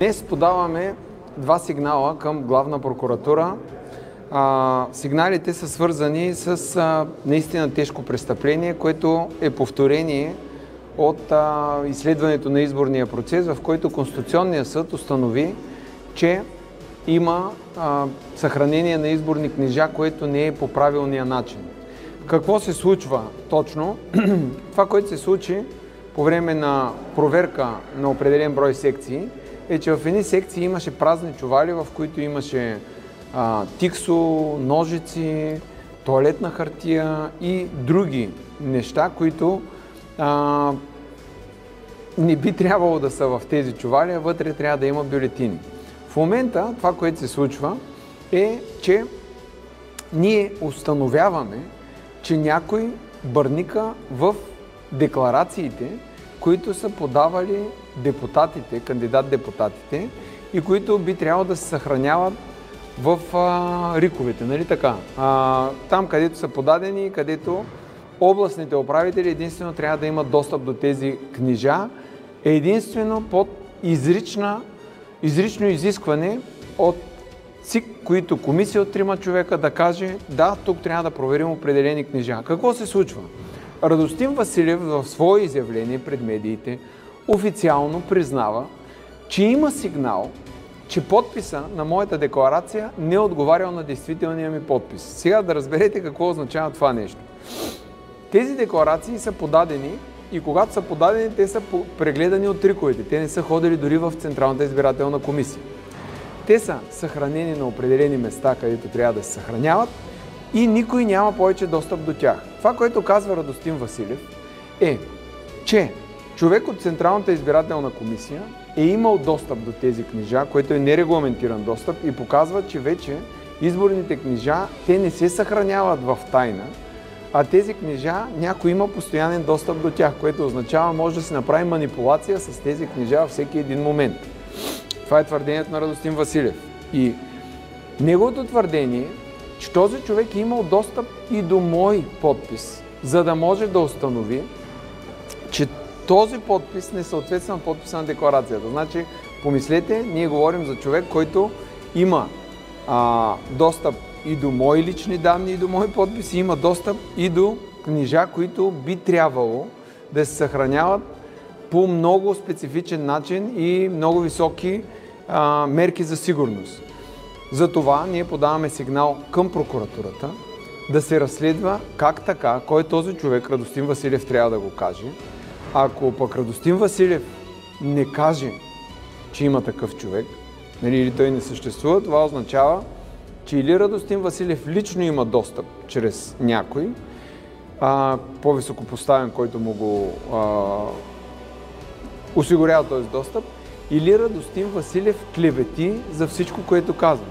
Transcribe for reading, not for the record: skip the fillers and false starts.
Днес подаваме два сигнала към Главна прокуратура. Сигналите са свързани с наистина тежко престъпление, което е повторение от изследването на изборния процес, в който Конституционният съд установи, че има съхранение на изборни книжа, което не е по правилния начин. Какво се случва точно? Това, което се случи по време на проверка на определен брой секции, е, че в едни секции имаше празни чували, в които имаше тиксо, ножици, тоалетна хартия и други неща, които не би трябвало да са в тези чували, а вътре трябва да има бюлетини. В момента това, което се случва, е, че ние установяваме, че някой бърника в декларациите, които са подавали депутатите, кандидат-депутатите и които би трябвало да се съхраняват в риковете, нали така? Там, където са подадени, където областните управители единствено трябва да имат достъп до тези книжа, е единствено под изрично изискване от ЦИК, които комисия от 3 човека да каже, да, тук трябва да проверим определени книжа. Какво се случва? Радостин Василев в свое изявление пред медиите официално признава, че има сигнал, че подписа на моята декларация не е отговарял на действителния ми подпис. Сега да разберете какво означава това нещо. Тези декларации са подадени и когато са подадени, те са прегледани от триковете. Те не са ходили дори в Централната избирателна комисия. Те са съхранени на определени места, където трябва да се съхраняват и никой няма повече достъп до тях. Това, което казва Радостин Василев, е, че човек от Централната избирателна комисия е имал достъп до тези книжа, което е нерегламентиран достъп и показва, че вече изборните книжа, те не се съхраняват в тайна, а тези книжа някой има постоянен достъп до тях, което означава, може да се направи манипулация с тези книжа във всеки един момент. Това е твърдението на Радостин Василев. И неговото твърдение е, че този човек е имал достъп и до мой подпис, за да може да установи, че този подпис не съответства на подписа на декларацията. Значи, помислете, ние говорим за човек, който има достъп и до мои лични данни, и до мои подписи, има достъп и до книжа, които би трябвало да се съхраняват по много специфичен начин и много високи мерки за сигурност. Затова ние подаваме сигнал към прокуратурата да се разследва как така, кой е този човек, Радостин Василев трябва да го каже. Ако пък Радостин Василев не каже, че има такъв човек, или той не съществува, това означава, че или Радостин Василев лично има достъп чрез някой, по-високопоставен, който му го осигурява този достъп, или Радостин Василев клевети за всичко, което казва.